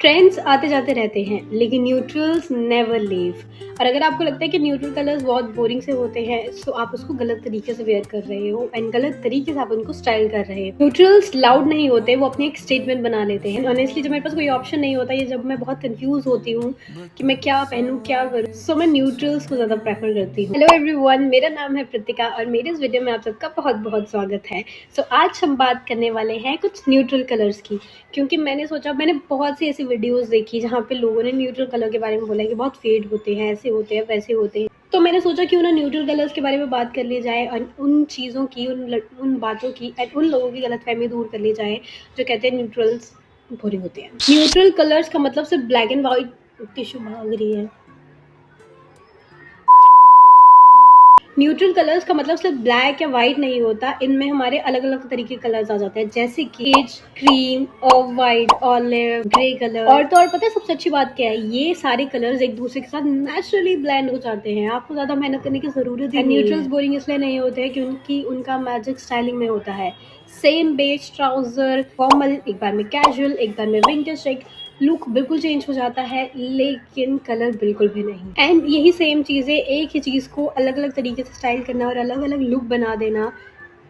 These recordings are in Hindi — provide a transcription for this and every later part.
ट्रेंड्स आते जाते रहते हैं लेकिन न्यूट्रल्स नेवर लीव। और अगर आपको लगता है कि न्यूट्रल कलर्स बहुत बोरिंग से होते हैं तो आप उसको गलत तरीके से वेयर कर रहे हो एंड गलत तरीके से आप उनको स्टाइल कर रहे हो। न्यूट्रल्स लाउड नहीं होते, वो अपनी एक स्टेटमेंट बना लेते हैं। ऑनेस्टली जब मेरे पास कोई ऑप्शन नहीं होता, ये जब मैं बहुत कंफ्यूज होती हूँ कि मैं क्या पहनूं क्या करूँ, सो मैं न्यूट्रल्स को ज्यादा प्रेफर करती हूँ। हेलो एवरीवन, मेरा नाम है प्रतिका और मेरे इस वीडियो में आप सबका बहुत बहुत स्वागत है। सो आज हम बात करने वाले हैं कुछ न्यूट्रल कलर्स की, क्योंकि मैंने सोचा, मैंने बहुत सी ऐसी वीडियोस देखी जहाँ पे लोगों ने न्यूट्रल कलर के बारे में बोला कि बहुत फेड होते हैं, ऐसे होते हैं, वैसे होते हैं। तो मैंने सोचा क्यों ना न्यूट्रल कलर्स के बारे में बात कर ली जाए और उन चीज़ों की, उन बातों की एंड उन लोगों की गलतफहमी दूर कर ली जाए जो कहते हैं न्यूट्रल्स बोरिंग होते हैं। न्यूट्रल कलर्स का मतलब सिर्फ ब्लैक एंड व्हाइट। टिश्यू भाग रही है। न्यूट्रल कलर्स का मतलब सिर्फ ब्लैक या वाइट नहीं होता, इनमें हमारे अलग अलग तरीके के कलर्स आ जाते हैं, जैसे कि cream, of white, olive, grey colour. और तो और पता है सबसे अच्छी बात क्या है, ये सारे कलर्स एक दूसरे के साथ नेचुरली ब्लेंड हो जाते हैं, आपको ज्यादा मेहनत करने की जरूरत ही नहीं है। न्यूट्रल्स बोरिंग इसलिए नहीं होते हैं क्योंकि उनका मैजिक स्टाइलिंग में होता है। सेम बेज ट्राउजर, फॉर्मल, एक बार में कैजुअल, एक बार में विंटेज, एक लुक बिल्कुल चेंज हो जाता है, लेकिन कलर बिल्कुल भी नहीं। एंड यही सेम चीज़ें, एक ही चीज़ को अलग अलग तरीके से स्टाइल करना और अलग अलग लुक बना देना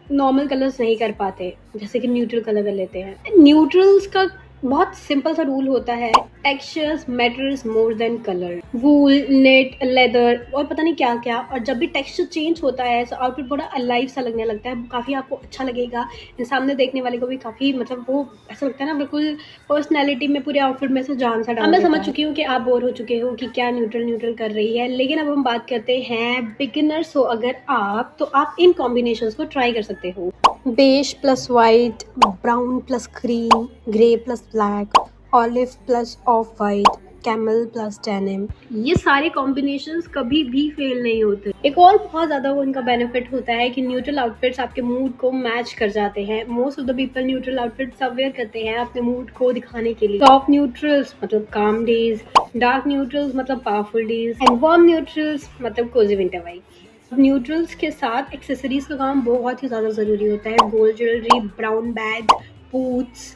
नॉर्मल कलर्स नहीं कर पाते, जैसे कि न्यूट्रल कलर कर लेते हैं। न्यूट्रल्स का बहुत सिंपल सा रूल होता है, textures matters more than colour. Wool, net, leather और पता नहीं क्या क्या, और जब भी टेक्सचर चेंज होता है तो आउटफिट थोड़ा अलाइव सा लगने लगता है, काफ़ी आपको अच्छा लगेगा, सामने देखने वाले को भी काफ़ी, मतलब वो ऐसा लगता है ना, बिल्कुल पर्सनैलिटी में पूरे आउटफिट में से जान सा डाल। अब मैं समझ चुकी हूँ कि आप बोर हो चुके हो कि क्या न्यूट्रल न्यूट्रल कर रही है, लेकिन अब हम बात करते हैं बिगिनर्स हो अगर आप, तो आप इन कॉम्बिनेशंस को ट्राई कर सकते हो। Beige plus white, brown plus cream, grey plus black, olive plus off white, camel plus denim, ये सारे कॉम्बिनेशंस कभी भी फेल नहीं होते। एक और बहुत ज्यादा वो इनका बेनिफिट होता है कि न्यूट्रल आउटफिट्स आपके मूड को मैच कर जाते हैं। Most of the people neutral outfits wear करते हैं अपने मूड को दिखाने के लिए। सॉफ्ट न्यूट्रल्स मतलब काम डेज, डार्क न्यूट्रल्स मतलब powerful days, and warm neutrals मतलब कोजी विंटर वाइब्स। न्यूट्रल्स के साथ एक्सेसरीज का काम बहुत ही ज़्यादा ज़रूरी होता है। Gold jewellery, brown bag, boots,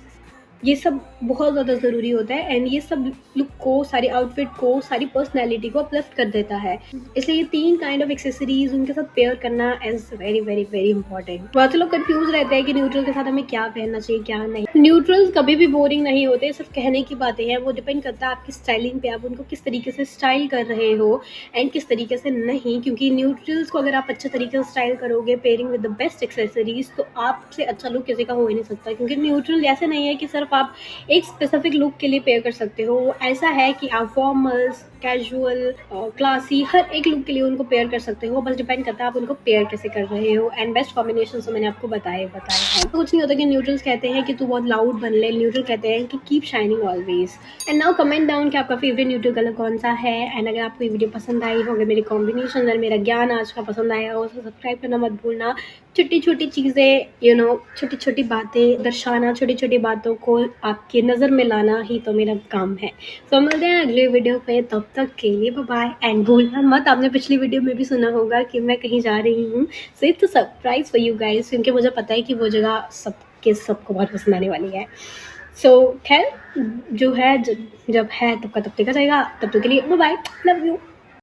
ये सब बहुत ज़्यादा ज़रूरी होता है एंड ये सब लुक को, सारी आउटफिट को, सारी पर्सनैलिटी को अपलिफ्ट कर देता है। इसलिए ये 3 काइंड ऑफ एक्सेसरीज उनके साथ पेयर करना is very very very important. बहुत से लोग कंफ्यूज रहते हैं कि न्यूट्रल के साथ हमें क्या पहनना चाहिए क्या नहीं। न्यूट्रल्स कभी भी बोरिंग नहीं होते, सिर्फ कहने की बातें हैं, वो डिपेंड करता है आपकी स्टाइलिंग पे, आप उनको किस तरीके से स्टाइल कर रहे हो एंड किस तरीके से नहीं। क्योंकि न्यूट्रल्स को अगर आप अच्छे तरीके से स्टाइल करोगे pairing with the best accessories, तो आपसे अच्छा लुक किसी का हो ही नहीं सकता। क्योंकि न्यूट्रल ऐसे नहीं है कि सिर्फ आप एक स्पेसिफिक लुक के लिए पेयर कर सकते हो, वो ऐसा है कि आप फॉर्मल्स, कैजुअल, क्लासी, हर एक लुक के लिए उनको पेयर कर सकते हो। बस डिपेंड करता है आप उनको पेयर कैसे कर रहे हो एंड बेस्ट कॉम्बिनेशन तो मैंने आपको बताया है। कुछ नहीं होता कि न्यूट्रल्स कहते हैं कि तू बहुत लाउड बन ले, न्यूट्रल कहते हैं कि keep shining always. And now comment down कि आपका फेवरेट न्यूट्रल कलर कौन सा है। एंड अगर आपको ये वीडियो पसंद आई हो, अगर मेरे कॉम्बिनेशन और मेरा ज्ञान आज का पसंद आया हो, तो सब्सक्राइब करना मत भूलना। छोटी छोटी चीज़ें, छोटी छोटी बातें दर्शाना, छोटी छोटी बातों को आपकी नज़र में लाना ही तो मेरा काम है। तो मिलते हैं अगले वीडियो पे, तब तक के लिए बाय बाय। एंड भूलना मत, आपने पिछली वीडियो में भी सुना होगा कि मैं कहीं जा रही हूँ, so it's a surprise for you guys, क्योंकि मुझे पता है कि वो जगह सबको बहुत पसंद आने वाली है। सो खैर, जो है जब है तब का तब देखा जाएगा। तब तक के लिए बाय बाय, लव यू।